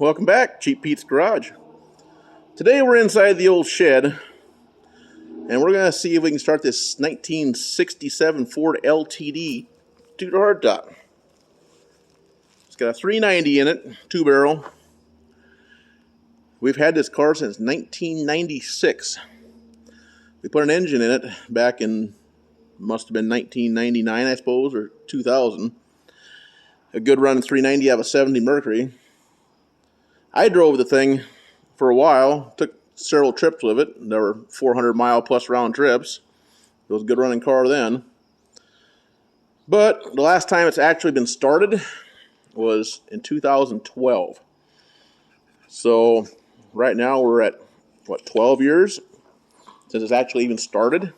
Welcome back, Cheap Pete's Garage. Today we're inside the old shed, and we're going to see if we can start this 1967 Ford LTD 2-door hardtop. It's got a 390 in it, 2-barrel. We've had this car since 1996. We put an engine in it back in, must have been 1999, I suppose, or 2000. A good run 390 out of a 70 Mercury. I drove the thing for a while, took several trips with it. There were 400-mile plus round trips. It was a good running car then. But the last time it's actually been started was in 2012. So right now we're at, 12 years since it's actually even started.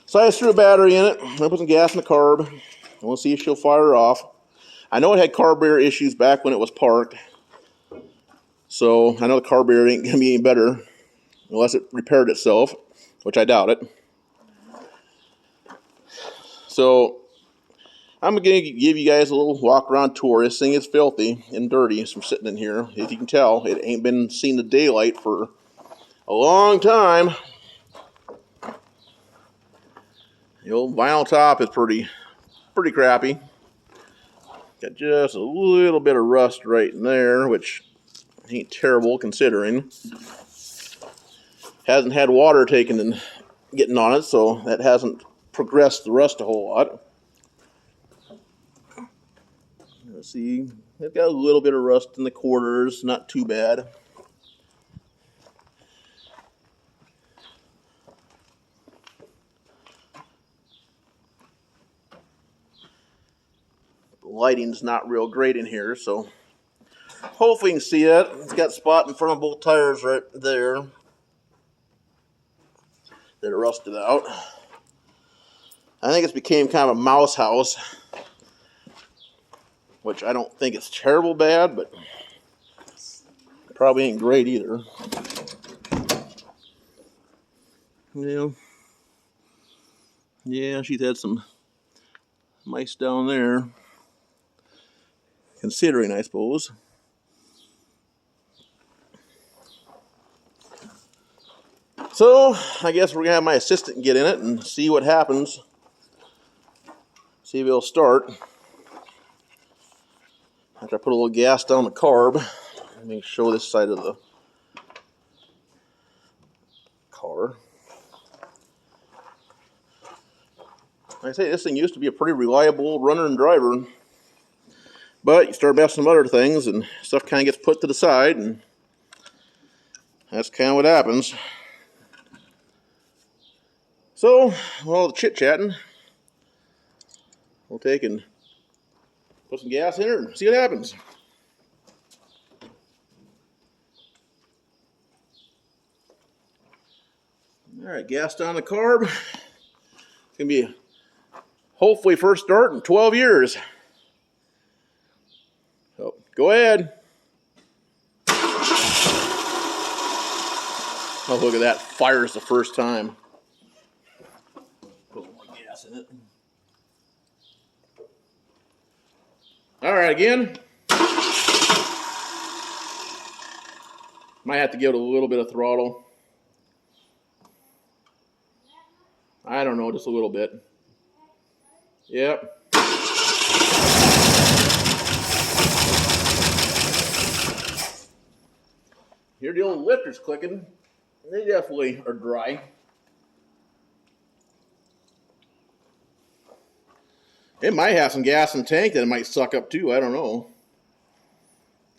So I just threw a battery in it. I put some gas in the carb. I want to see if she'll fire off. I know it had carburetor issues back when it was parked. So I know the carburetor ain't going to be any better unless it repaired itself, which I doubt it. So I'm going to give you guys a little walk around tour. This thing is filthy and dirty from sitting in here. As you can tell, it ain't been seen the daylight for a long time. The old vinyl top is pretty crappy. Got just a little bit of rust right in there, which ain't terrible considering. Hasn't had water taken and getting on it, so that hasn't progressed the rust a whole lot. Let's see, it's got a little bit of rust in the quarters, not too bad. The lighting's not real great in here, so hopefully you can see it. It's got a spot in front of both tires right there that are rusted out. I think it's became kind of a mouse house, which I don't think it's terrible bad, but probably ain't great either. Yeah, she's had some mice down there, considering, I suppose. So, I guess we're going to have my assistant get in it and see what happens. See if it'll start. After I put a little gas down the carb, let me show this side of the car. Like I say, this thing used to be a pretty reliable runner and driver. But you start messing with other things and stuff kind of gets put to the side, and that's kind of what happens. So, all the chit-chatting, we'll take and put some gas in her and see what happens. Alright, gas down the carb. It's going to be hopefully first start in 12 years. So, go ahead. Oh, look at that. Fires the first time. Put more gas in it. Alright, again. Might have to give it a little bit of throttle. I don't know, just a little bit. Yep. Hear the old lifters clicking. They definitely are dry. It might have some gas in the tank that it might suck up too. I don't know.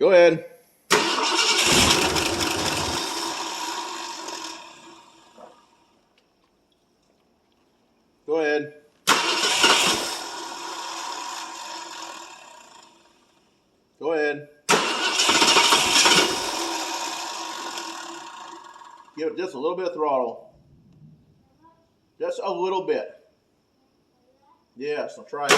Go ahead. Go ahead. Go ahead. Give it just a little bit of throttle. Just a little bit. Yes, I'll try it.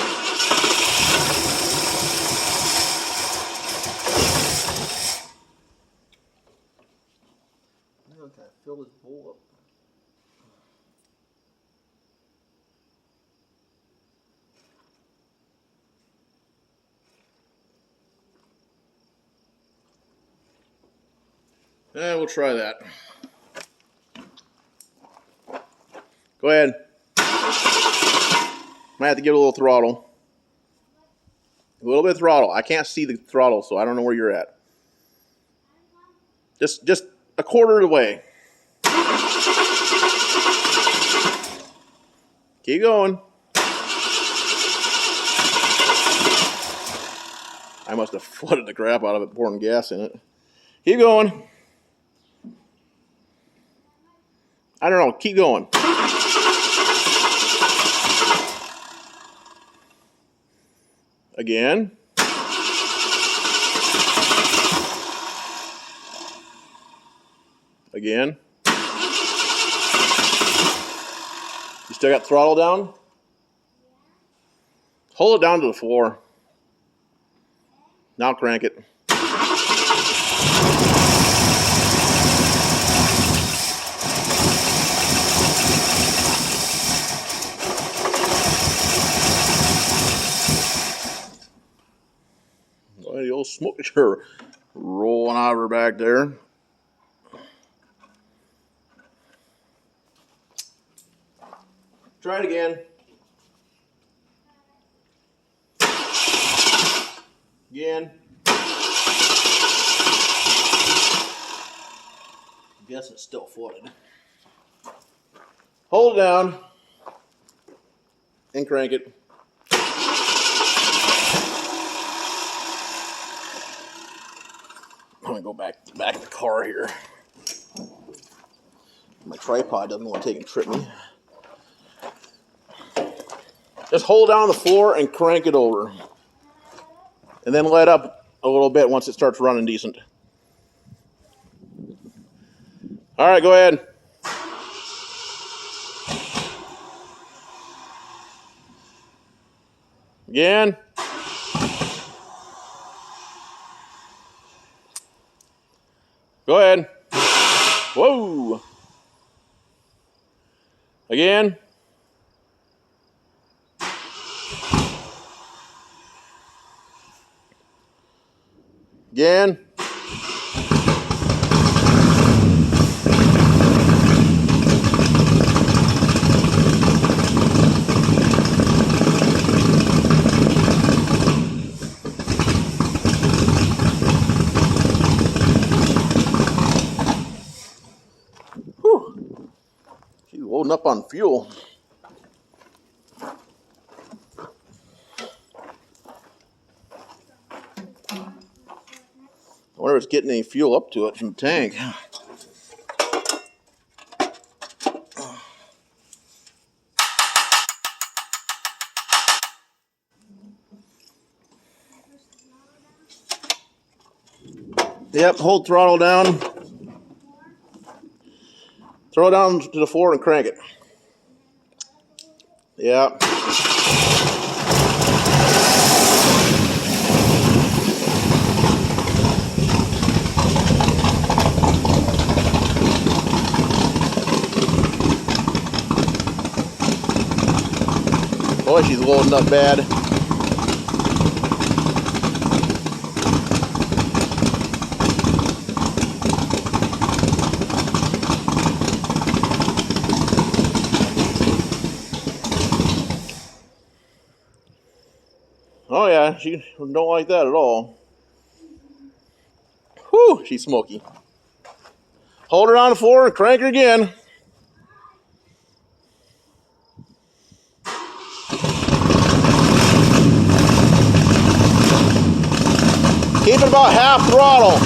Now I'm trying to fill this bowl up. We'll try that. Go ahead. Might have to give it a little throttle. A little bit of throttle. I can't see the throttle, so I don't know where you're at. Just a quarter of the way. Keep going. I must have flooded the crap out of it pouring gas in it. Keep going. I don't know. Keep going. Again. Again. You still got throttle down? Hold it down to the floor. Now crank it. Well, the old smoke sure rolling out of her back there. Try it again. Again. I guess it's still flooded. Hold it down and crank it. I'm gonna go back in the car here. My tripod doesn't want to take and trip me. Just hold down the floor and crank it over. And then let up a little bit once it starts running decent. All right, go ahead. Again. Go ahead. Whoa. Again. Again. Whew. She's loading up on fuel. I wonder if it's getting any fuel up to it from the tank. Yep, hold throttle down. Throw it down to the floor and crank it. Yeah. Boy, she's loading up bad. Oh yeah, she don't like that at all. Whew, she's smoky. Hold her on the floor and crank her again. Keep it about half throttle.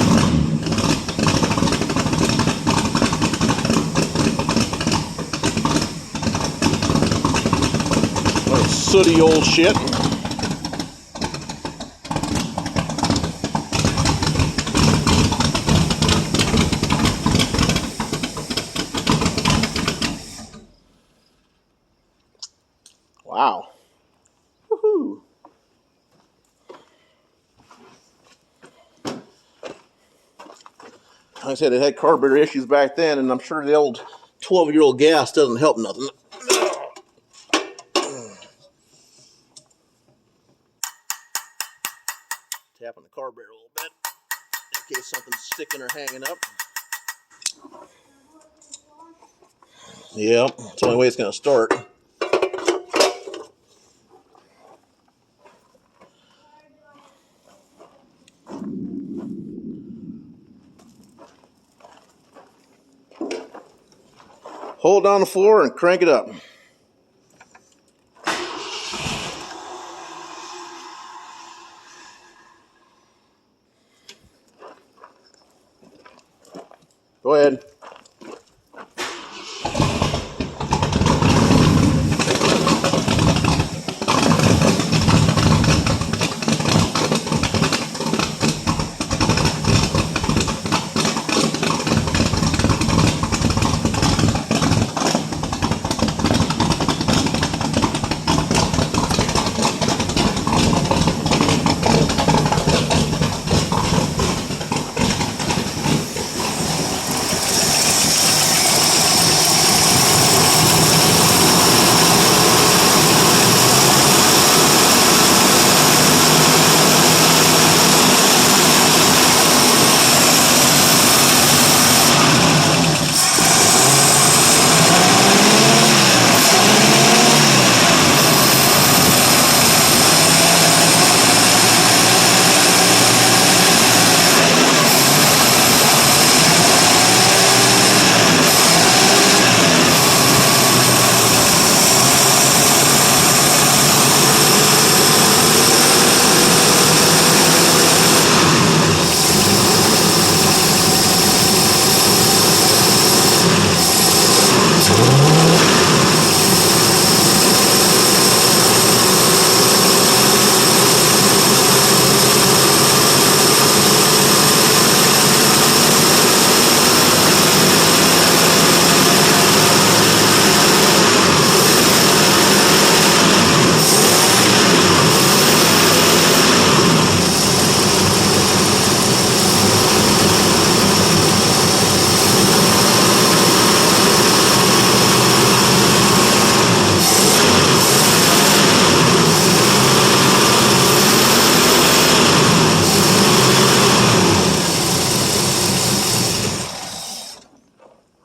What a sooty old shit. Wow. Woohoo. Like I said, it had carburetor issues back then, and I'm sure the old 12-year-old gas doesn't help nothing. Tapping the carburetor a little bit in case something's sticking or hanging up. Yeah, it's the only way it's going to start. Hold down the floor and crank it up. Go ahead.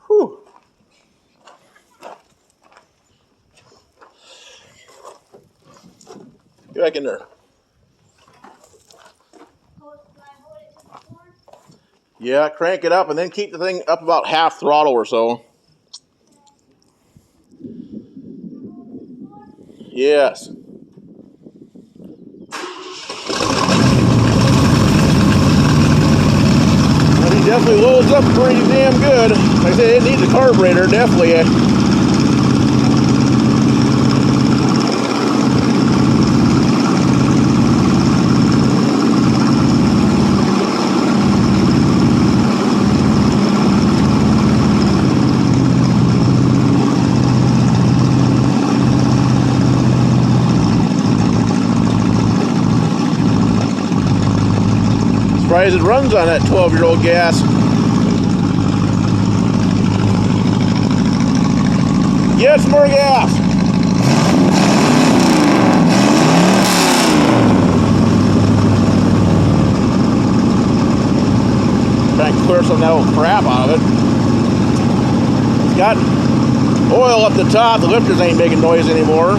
Whew. Get back in there. Yeah, crank it up and then keep the thing up about half throttle or so. Yes. Well, he definitely loads up pretty damn good. Like I said, it needs a carburetor, definitely. Surprised it runs on that 12-year-old gas. Get some more gas. Trying to clear some of that old crap out of it. It's got oil up the top. The lifters ain't making noise anymore.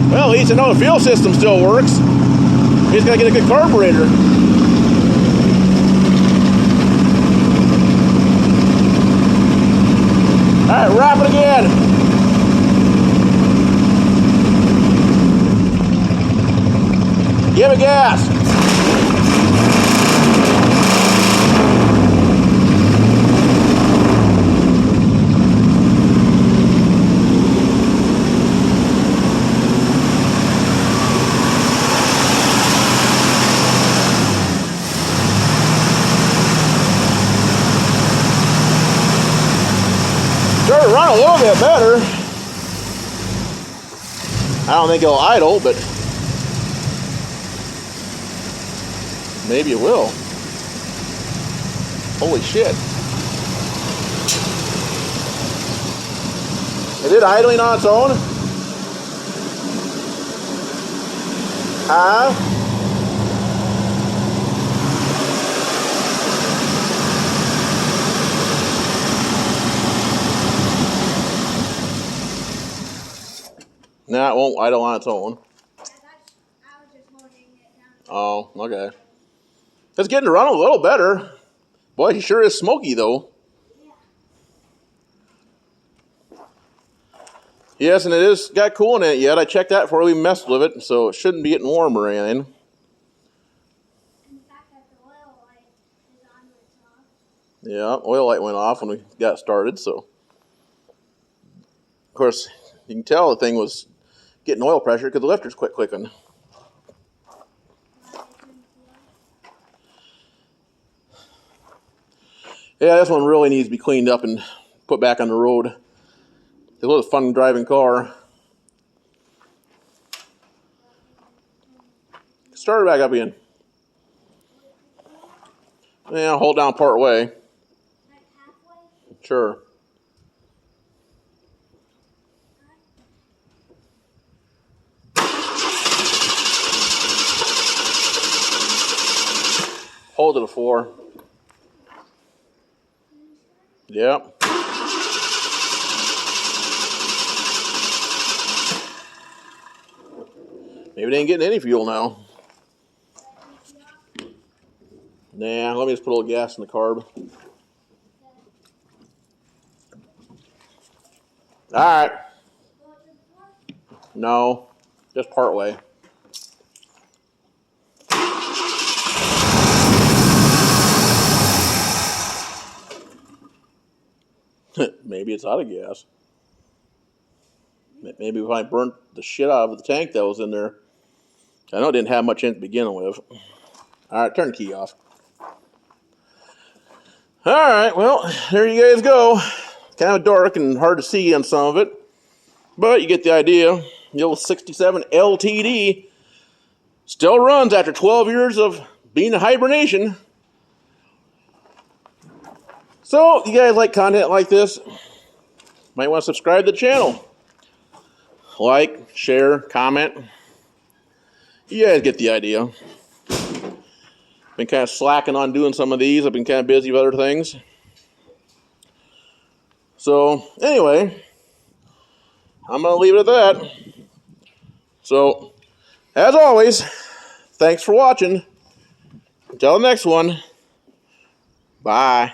Well, at least I know the fuel system still works. We just gotta get a good carburetor. Alright, wrap it again. Give it gas. Started to run a little bit better. I don't think it'll idle, but maybe it will. Holy shit. Is it idling on its own? Huh? Nah, it won't idle on its own. Oh, okay. It's getting to run a little better. Boy, he sure is smoky, though. Yes, and it is got coolant in it yet. I checked that before we messed with it, so it shouldn't be getting warm or anything. Yeah, oil light went off when we got started, so. Of course, you can tell the thing was getting oil pressure because the lifters quit clicking. Yeah, this one really needs to be cleaned up and put back on the road. It was a fun driving car. Start it back up again. Yeah, hold down part way. Sure. Hold to the floor. Yep. Maybe they ain't getting any fuel now. Nah, let me just put a little gas in the carb. Alright. No, just part way. Maybe it's out of gas. Maybe if I burnt the shit out of the tank that was in there. I know it didn't have much in it to begin with. Alright, turn the key off. Alright, well, there you guys go. Kind of dark and hard to see on some of it. But you get the idea. The old 67 LTD still runs after 12 years of being in hibernation. So, you guys like content like this, might want to subscribe to the channel. Like, share, comment. You guys get the idea. Been kind of slacking on doing some of these. I've been kind of busy with other things. So, anyway, I'm going to leave it at that. So, as always, thanks for watching. Until the next one, bye.